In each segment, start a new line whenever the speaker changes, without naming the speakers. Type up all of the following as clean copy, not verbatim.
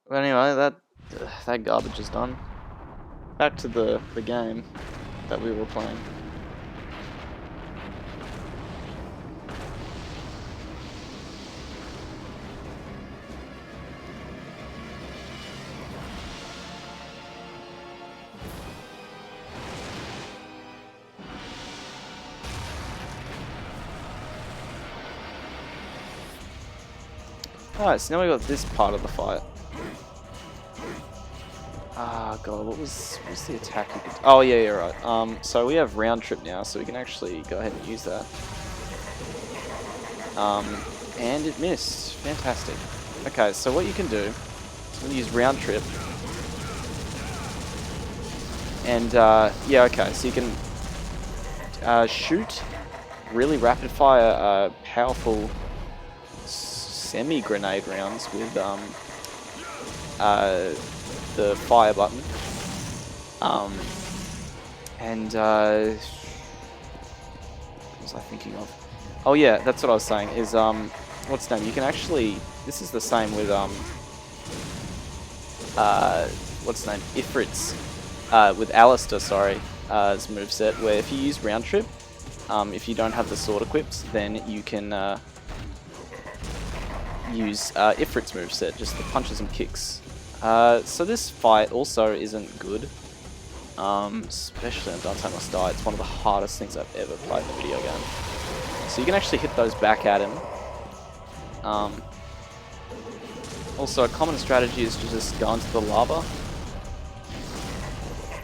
But anyway, that garbage is done. Back to the game that we were playing. Alright, so now we got this part of the fight. Ah, god, what's the attack you could... Oh, yeah, you're right. So we have round trip now, so we can actually go ahead and use that. And it missed. Fantastic. Okay, so what you can do is I'm going to use round trip. And, yeah, okay, so you can shoot really rapid fire, powerful semi-grenade rounds with the fire button. What was I thinking of? Oh yeah, that's what I was saying, is, what's the name? You can actually, this is the same with, what's the name? Ifrit's, with Alistair, sorry, as moveset, where if you use round trip, if you don't have the sword equipped, then you can, use Ifrit's moveset, just the punches and kicks. So this fight also isn't good, especially on Dante Must Die. It's one of the hardest things I've ever played in a video game. So you can actually hit those back at him. Also, a common strategy is to just go into the lava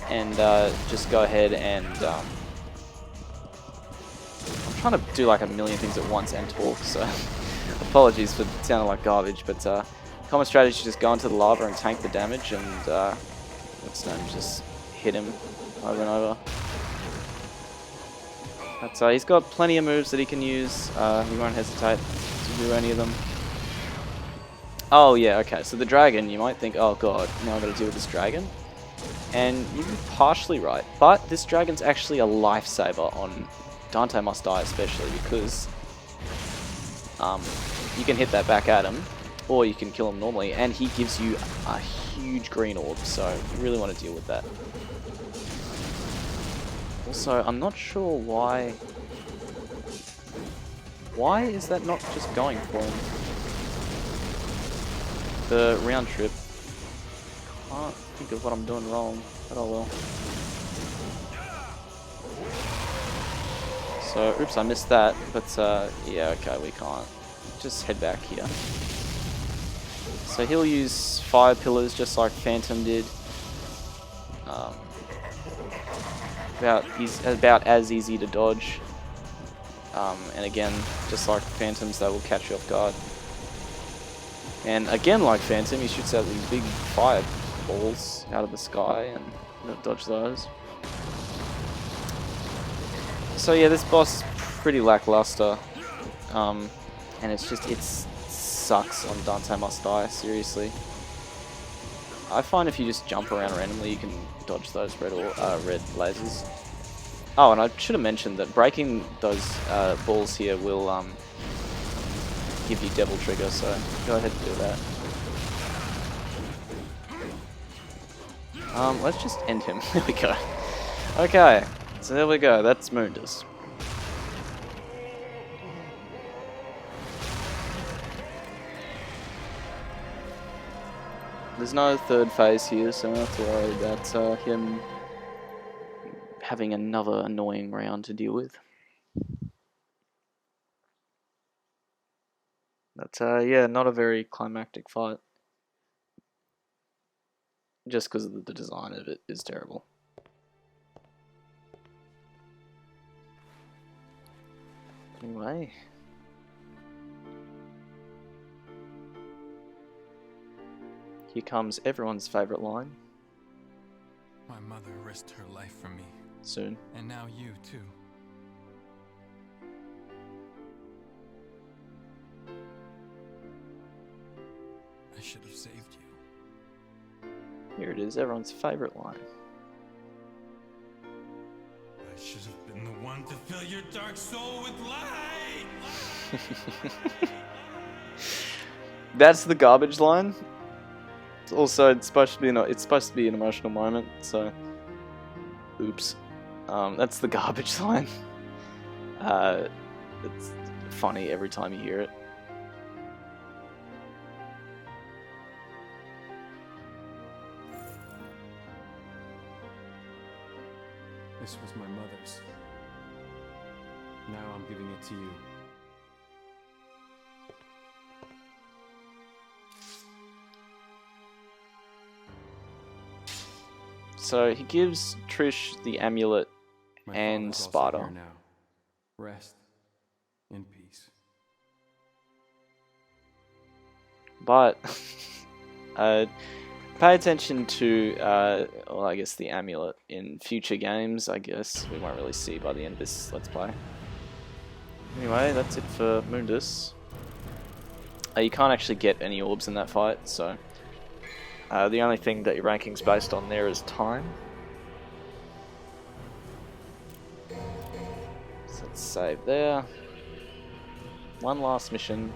and just go ahead and I'm trying to do like a million things at once and talk, so apologies for sounding like garbage, but common strategy is just go into the lava and tank the damage and what's the name, just hit him over and over. But he's got plenty of moves that he can use. He won't hesitate to do any of them. Oh yeah, okay, so the dragon, you might think, oh god, now I've got to deal with this dragon. And you're partially right, but this dragon's actually a lifesaver on Dante Must Die especially, because you can hit that back at him, or you can kill him normally, and he gives you a huge green orb, so you really want to deal with that. Also, I'm not sure why... Why is that not just going for him? The round trip. Can't think of what I'm doing wrong, but oh well. So, oops, I missed that, but yeah, okay, we can't. Just head back here. So he'll use fire pillars just like Phantom did. About as easy to dodge. And again, just like Phantoms, they will catch you off guard. And again, like Phantom, he shoots out these big fire balls out of the sky, and you gotta dodge those. So yeah, this boss is pretty lackluster, and it's just, it sucks on Dante Must Die, seriously. I find if you just jump around randomly, you can dodge those red lasers. Oh, and I should have mentioned that breaking those balls here will give you Devil Trigger, so go ahead and do that. Let's just end him. There we go. Okay, so there we go. That's Mundus. There's no third phase here, so I don't have to worry about him having another annoying round to deal with. But yeah, not a very climactic fight. Just because the design of it is terrible. Anyway. Here comes everyone's favourite line.
My mother risked her life for me.
Soon.
And now you too. I should have saved you.
Here it is, everyone's favourite line.
I should have been the one to fill your dark soul with light!
That's the garbage line? Also, it's supposed to be an emotional moment, so oops. That's the garbage line. It's funny every time you hear it.
This was my mother's. Now I'm giving it to you.
So he gives Trish the amulet
My
and
father's also
Sparta.
here now. Rest in peace.
But pay attention to, well, I guess the amulet in future games. I guess we won't really see by the end of this Let's Play. Anyway, that's it for Mundus. You can't actually get any orbs in that fight, so the only thing that your ranking's based on there is time. So let's save there. One last mission.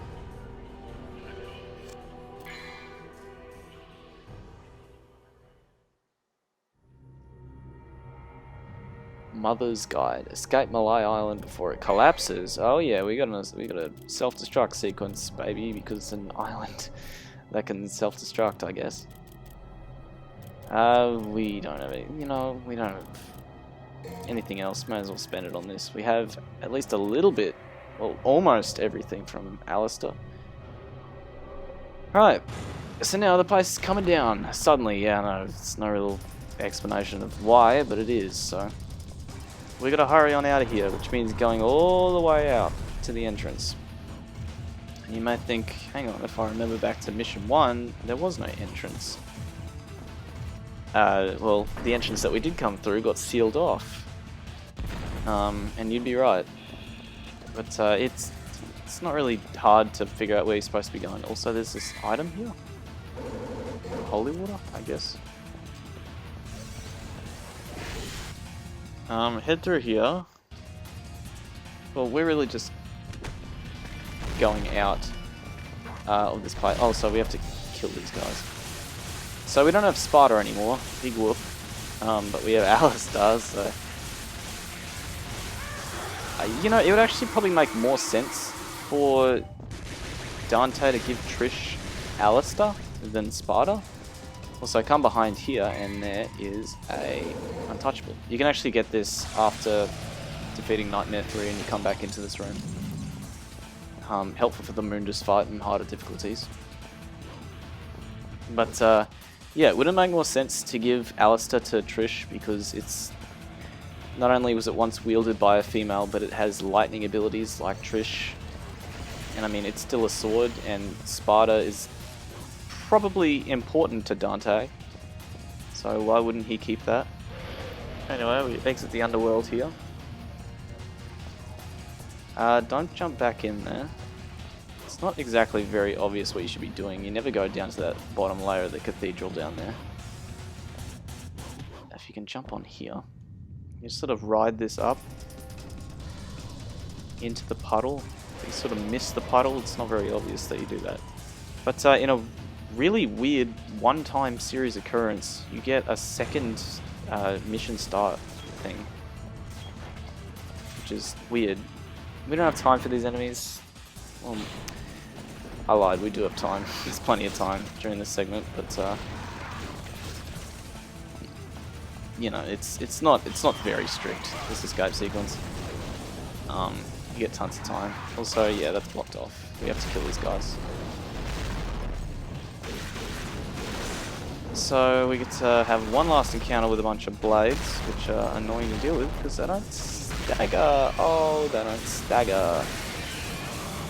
Mother's Guide. Escape Malay Island before it collapses. Oh yeah, we got a self-destruct sequence, baby, because it's an island that can self-destruct, I guess. We don't have any, we don't have anything else. Might as well spend it on this. We have at least a little bit, well, almost everything from Alistair. Right, so now the place is coming down suddenly. Yeah, no, it's no real explanation of why, but it is. So we gotta hurry on out of here, which means going all the way out to the entrance. And you may think, hang on, if I remember back to mission 1, there was no entrance. Well, the entrance that we did come through got sealed off. And you'd be right. But it's not really hard to figure out where you're supposed to be going. Also, there's this item here. Holy water, I guess. Head through here. Well, we're really just going out of this place. Oh, so we have to kill these guys. So we don't have Sparta anymore. Big whoop. But we have Alistair, so... it would actually probably make more sense for Dante to give Trish Alistair than Sparta. Also, come behind here, and there is a untouchable. You can actually get this after defeating Nightmare 3, and you come back into this room. Helpful for the Mundus fight and harder difficulties. But yeah, would it make more sense to give Alistair to Trish, because it's not only was it once wielded by a female, but it has lightning abilities like Trish, and I mean it's still a sword, and Sparta is probably important to Dante, so why wouldn't he keep that? Anyway, we exit the underworld here. Don't jump back in there. It's not exactly very obvious what you should be doing. You never go down to that bottom layer of the cathedral down there. If you can jump on here, you sort of ride this up into the puddle. You sort of miss the puddle. It's not very obvious that you do that. But in a really weird one-time series occurrence, you get a second mission start thing, which is weird. We don't have time for these enemies. I lied, we do have time. There's plenty of time during this segment, but it's not very strict, this escape sequence. You get tons of time. Also, yeah, that's blocked off. We have to kill these guys. So we get to have one last encounter with a bunch of blades, which are annoying to deal with because they don't stagger. Oh, they don't stagger.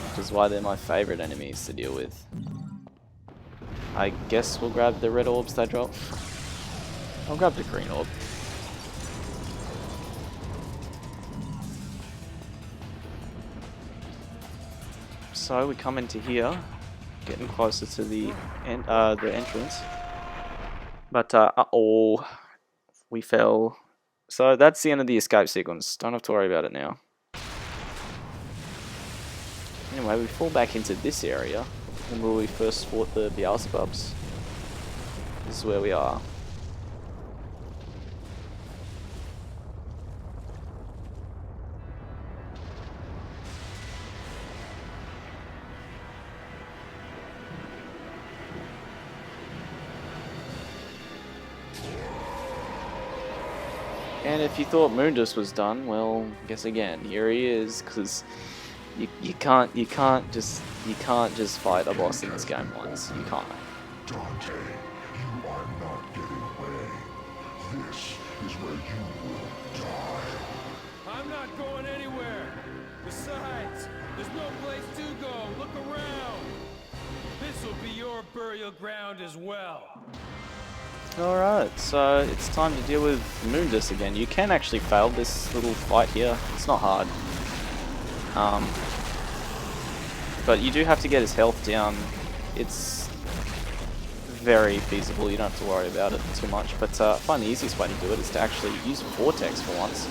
Which is why they're my favourite enemies to deal with. I guess we'll grab the red orbs they drop. I'll grab the green orb. So we come into here, getting closer to the entrance. But, uh-oh, we fell. So that's the end of the escape sequence. Don't have to worry about it now. Anyway, we fall back into this area, where we first fought the Beelzebubs. This is where we are. And if you thought Mundus was done, well, guess again, here he is, because you can't just fight a boss in this game once. You can't.
Dante, you are not getting away. This is where you will die.
I'm not going anywhere. Besides, there's no place to go. Look around. This will be your burial ground as well.
Alright, so it's time to deal with Mundus again. You can actually fail this little fight here. It's not hard. But you do have to get his health down. It's very feasible. You don't have to worry about it too much. But I find the easiest way to do it is to actually use Vortex for once.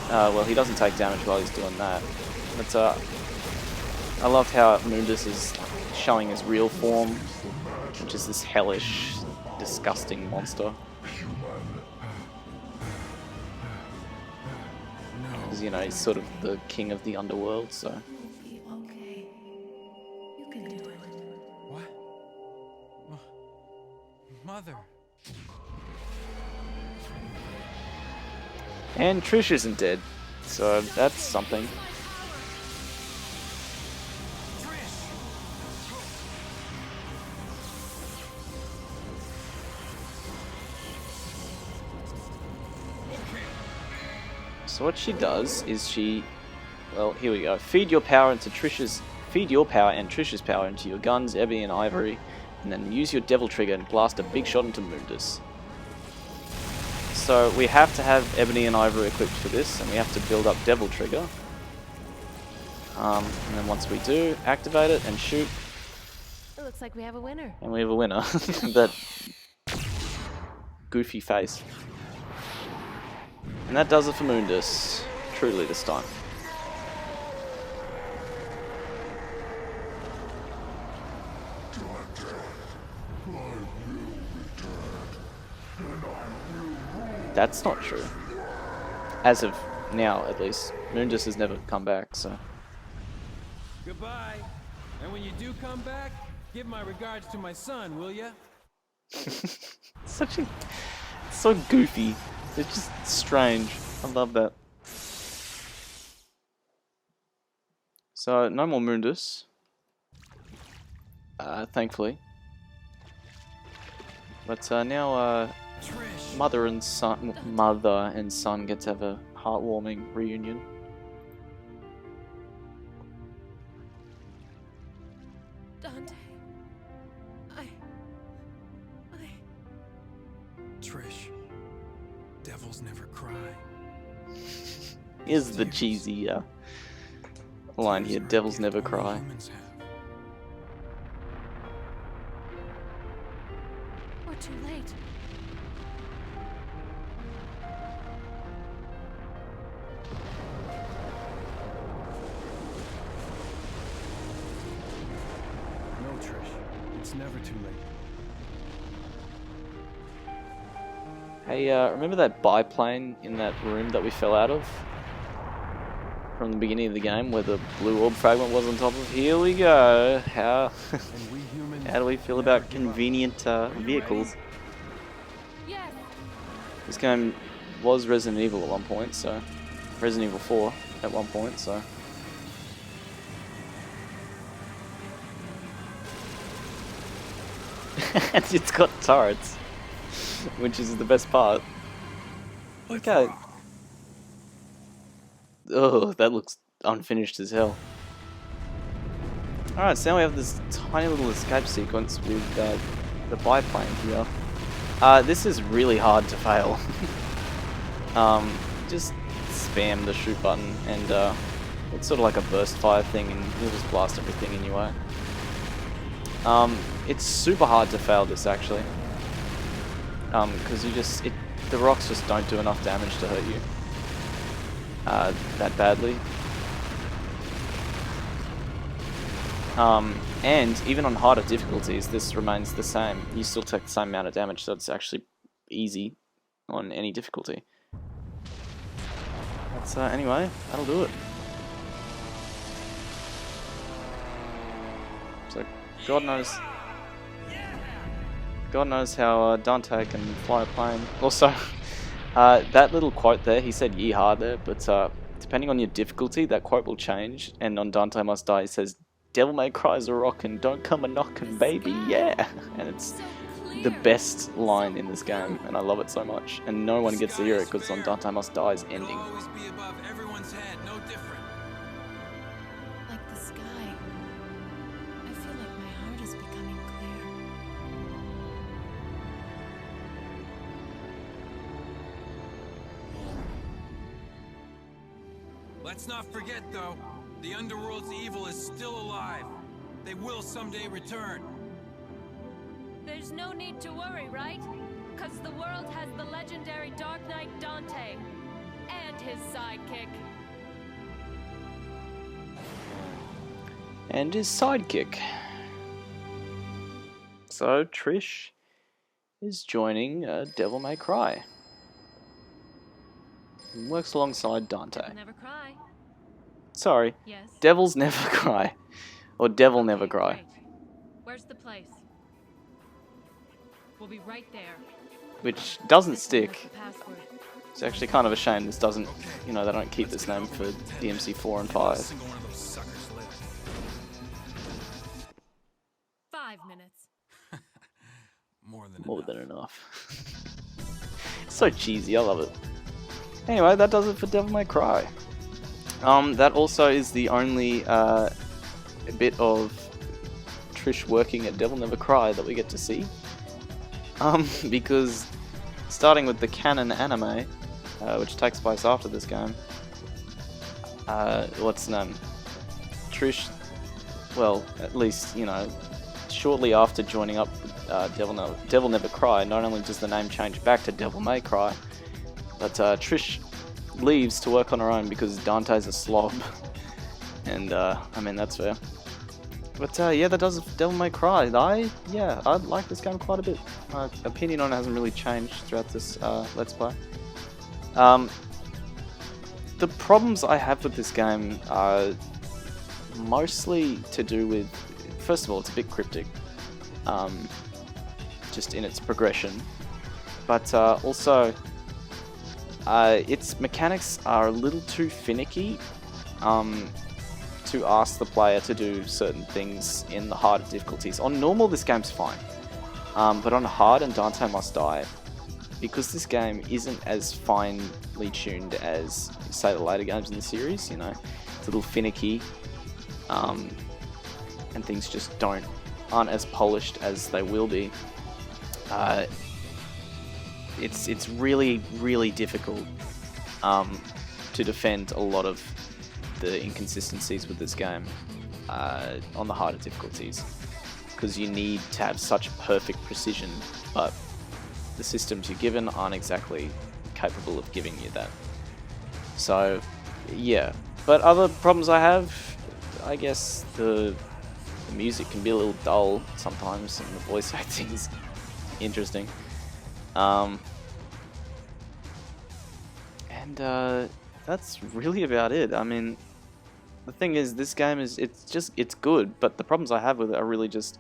Well, he doesn't take damage while he's doing that. But I love how Mundus is showing his real form, which is this hellish, disgusting monster. Because, you know, he's sort of the king of the underworld, so...
Be okay. You can do it.
What? Mother.
And Trish isn't dead, so that's something. So what she does is she, well, here we go. Feed your power and Trish's power into your guns, Ebony and Ivory, and then use your Devil Trigger and blast a big shot into Mundus. So we have to have Ebony and Ivory equipped for this, and we have to build up Devil Trigger. And then once we do, activate it and shoot,
It looks like we have a winner.
and we have a winner. That goofy face. And that does it for Mundus. Truly this time. That's not true. As of now, at least. Mundus has never come back, so...
Goodbye. And when you do come back, give my regards to my son, will ya?
Such a... It's so goofy. It's just strange. I love that. So, no more Mundus. Thankfully. But now,
Trish.
mother and son get to have a heartwarming reunion.
Dante.
Trish. Devils never cry.
Is the cheesy line here, devils never cry.
Humans have.
We're too late.
No, Trish. It's never too late.
Hey, remember that biplane in that room that we fell out of? From the beginning of the game, where the blue orb fragment was on top of? Here we go! How
And we humans
how do we feel
never
about
give up.
convenient vehicles?
Yes.
This game was Resident Evil at one point, so... Resident Evil 4 at one point, so... And it's got turrets, which is the best part. Okay. Oh, that looks unfinished as hell. Alright, so now we have this tiny little escape sequence with the biplane here. This is really hard to fail. Just spam the shoot button and it's sort of like a burst fire thing and you'll just blast everything in your way. It's super hard to fail this actually. Because the rocks just don't do enough damage to hurt you that badly. And even on harder difficulties, this remains the same. You still take the same amount of damage, so it's actually easy on any difficulty. But anyway, that'll do it. So God knows how Dante can fly a plane. Also, that little quote there, he said "yeehaw" there, but depending on your difficulty, that quote will change. And on Dante Must Die, he says, "Devil May Cry's a rockin', don't come a knockin', baby, yeah!" And it's the best line in this game, and I love it so much. And no one gets to hear it because it's on Dante Must Die's ending.
Always be above everyone's head, no different.
Like the sky. I feel like my heart is becoming clear.
Let's not forget, though, the Underworld's evil is still alive. They will someday return.
There's no need to worry, right? Because the world has the legendary Dark Knight Dante and his sidekick.
And his sidekick. So Trish is joining Devil May Cry. He works alongside Dante.
Never cry.
Sorry,
Yes.
Devils Never Cry. Or Devil Never Cry.
Great. Where's the place? We'll be right there.
Which doesn't
This one has
stick.
the password.
It's actually kind of a shame this doesn't, you know, they don't keep this name for DMC 4 and 5.
Single one of those suckers lived.
5 minutes.
More than enough.
enough. So cheesy, I love it. Anyway, that does it for Devil May Cry. That also is the only bit of Trish working at Devil Never Cry that we get to see. Because starting with the canon anime, which takes place after this game, what's the name? Trish, well, at least, you know, shortly after joining up with Devil Never Cry, not only does the name change back to Devil May Cry, but Trish leaves to work on her own because Dante's a slob. And, I mean, that's fair. But, yeah, that does it for Devil May Cry. I like this game quite a bit. My opinion on it hasn't really changed throughout this Let's Play. The problems I have with this game are mostly to do with, first of all, it's a bit cryptic, just in its progression, but also its mechanics are a little too finicky to ask the player to do certain things in the harder difficulties. On normal, this game's fine, but on hard and Dante Must Die, because this game isn't as finely tuned as, say, the later games in the series, you know, it's a little finicky, and things just aren't as polished as they will be. It's really, really difficult to defend a lot of the inconsistencies with this game on the harder difficulties, because you need to have such perfect precision, but the systems you're given aren't exactly capable of giving you that. So, yeah. But other problems I have, I guess the music can be a little dull sometimes, and the voice acting's interesting. And that's really about it. I mean, the thing is, this game it's good, but the problems I have with it are really just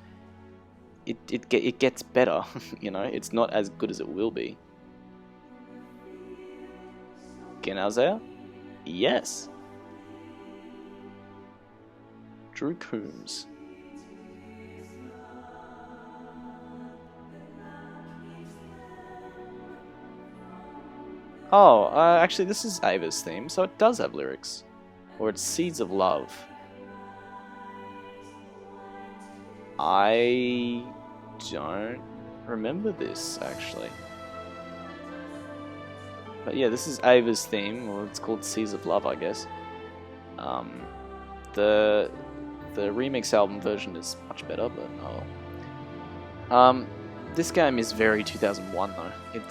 it gets better. You know, it's not as good as it will be. Genauer? Yes. Drew Coombs. Oh, actually this is Ava's theme, so it does have lyrics. Or it's Seeds of Love. I don't remember this, actually. But yeah, this is Ava's theme, or it's called Seeds of Love, I guess. The remix album version is much better, but oh. This game is very 2001 though. It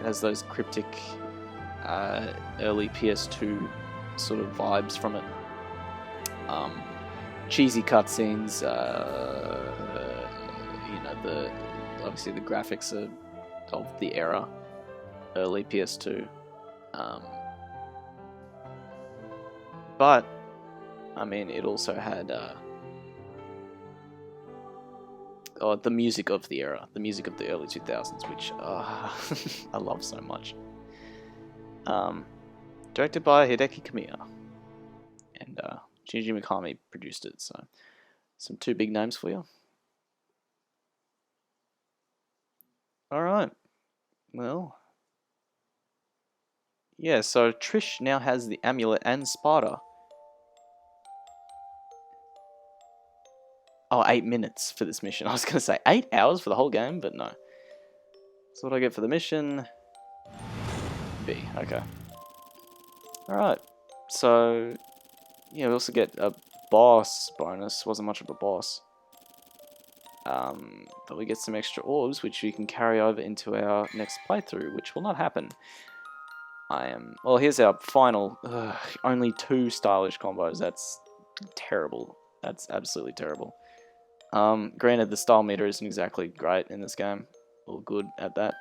has those cryptic early PS2 sort of vibes from it. cheesy cutscenes. You know, obviously the graphics are of the era, early PS2. But I mean, it also had the music of the era, the music of the early 2000s, which I love so much. Directed by Hideki Kamiya, and Shinji Mikami produced it. So, some two big names for you. All right. Well, yeah. So Trish now has the amulet and Sparta. Oh, 8 minutes for this mission. I was going to say 8 hours for the whole game, but no. So what do I get for the mission? B. Okay. Alright. So, yeah, we also get a boss bonus. Wasn't much of a boss. But we get some extra orbs, which we can carry over into our next playthrough, which will not happen. Well, here's our final. Only 2 stylish combos. That's terrible. That's absolutely terrible. Granted, the style meter isn't exactly great in this game, or good at that.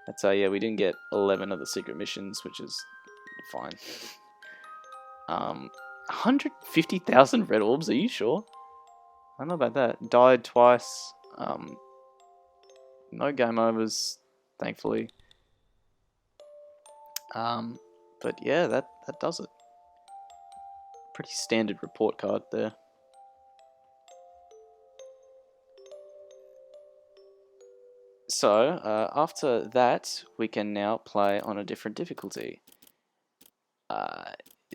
That's yeah, we didn't get 11 of the secret missions, which is fine. 150,000 red orbs, are you sure? I don't know about that. Died twice. No game overs, thankfully. But yeah, that does it. Pretty standard report card there. So, after that, we can now play on a different difficulty.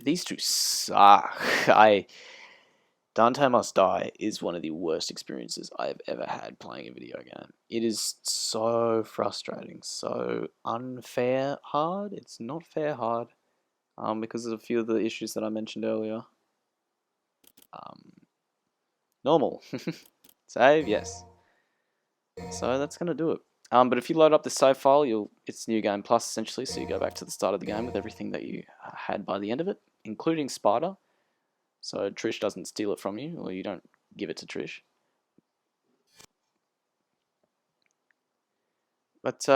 These two suck. Dante Must Die is one of the worst experiences I've ever had playing a video game. It is so frustrating, so unfair hard. It's not fair hard, because of a few of the issues that I mentioned earlier. Normal. Save, yes. So that's going to do it. But if you load up the save file, it's New Game Plus essentially, so you go back to the start of the game with everything that you had by the end of it, including Sparta. So Trish doesn't steal it from you, or you don't give it to Trish. But,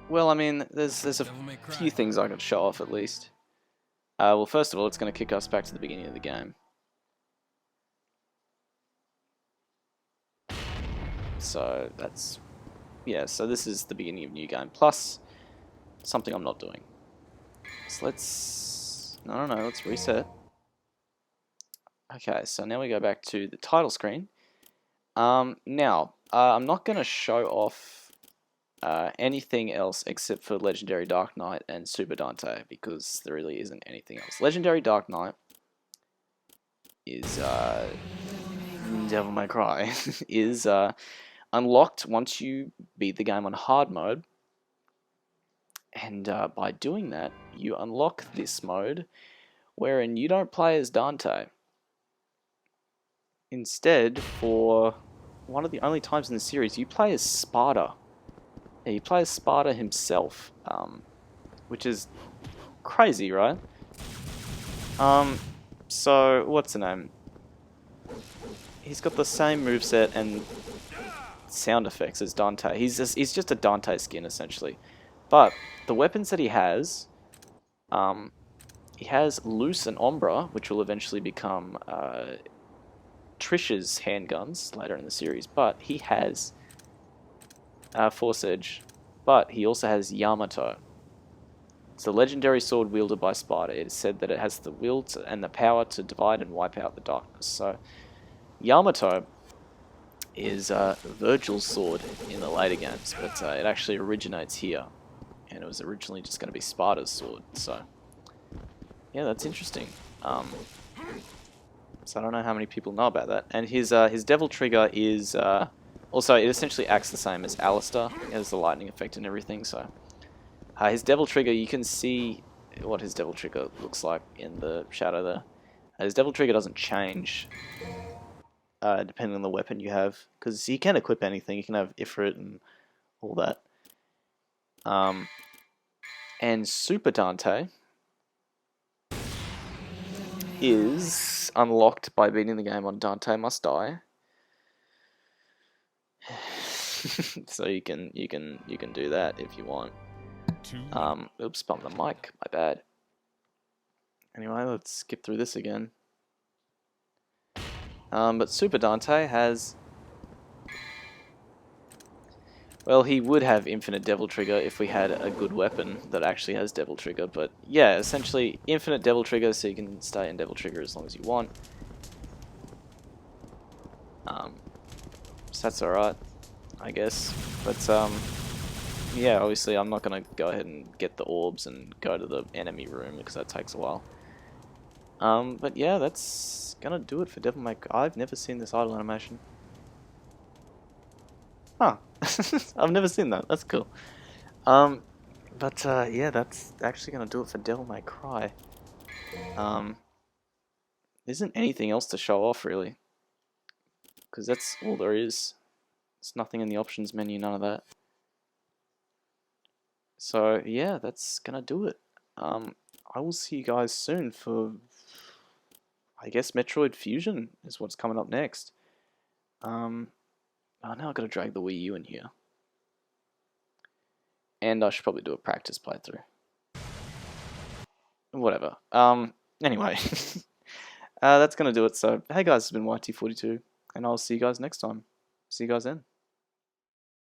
well, I mean, there's a few things I could show off at least. Well, first of all, it's going to kick us back to the beginning of the game. So that's, yeah, so this is the beginning of New Game Plus, something I'm not doing. So let's reset. Okay, so now we go back to the title screen. Now, I'm not going to show off anything else except for Legendary Dark Knight and Super Dante, because there really isn't anything else. Legendary Dark Knight is, Devil May Cry, is, unlocked once you beat the game on hard mode, and by doing that you unlock this mode wherein you don't play as Dante. Instead, for one of the only times in the series, you play as Sparta. Yeah, you play as Sparta himself, which is crazy, right? So what's the name? He's got the same moveset and sound effects as Dante. He's just a Dante skin essentially, but the weapons that he has Luce and Ombra, which will eventually become Trish's handguns later in the series, but he has Force Edge, but he also has Yamato. It's a legendary sword wielded by Sparta. It is said that it has the will and the power to divide and wipe out the darkness. So Yamato is Virgil's sword in the later games, but it actually originates here, and it was originally just going to be Sparta's sword. So yeah, that's interesting. So I don't know how many people know about that. And his Devil Trigger is also, it essentially acts the same as Alistair. It has the lightning effect and everything. So his Devil Trigger, you can see what his Devil Trigger looks like in the shadow there. His Devil Trigger doesn't change depending on the weapon you have, because he can equip anything. You can have Ifrit and all that. And Super Dante is unlocked by beating the game on Dante Must Die. So you can do that if you want. Oops, bumped the mic. My bad. Anyway, let's skip through this again. But Super Dante has... Well, he would have Infinite Devil Trigger if we had a good weapon that actually has Devil Trigger. But yeah, essentially Infinite Devil Trigger, so you can stay in Devil Trigger as long as you want. So that's alright, I guess. But yeah, obviously I'm not going to go ahead and get the orbs and go to the enemy room because that takes a while. But yeah, that's gonna do it for Devil May Cry. I've never seen this idle animation. Huh. I've never seen that. That's cool. But yeah, that's actually gonna do it for Devil May Cry. There isn't anything else to show off really, because that's all there is. There's nothing in the options menu, none of that. So yeah, that's gonna do it. I will see you guys soon for, I guess, Metroid Fusion is what's coming up next. Oh, now I've got to drag the Wii U in here. And I should probably do a practice playthrough. Whatever. Anyway. That's going to do it. So, hey guys, it's been YT42, and I'll see you guys next time. See you guys then.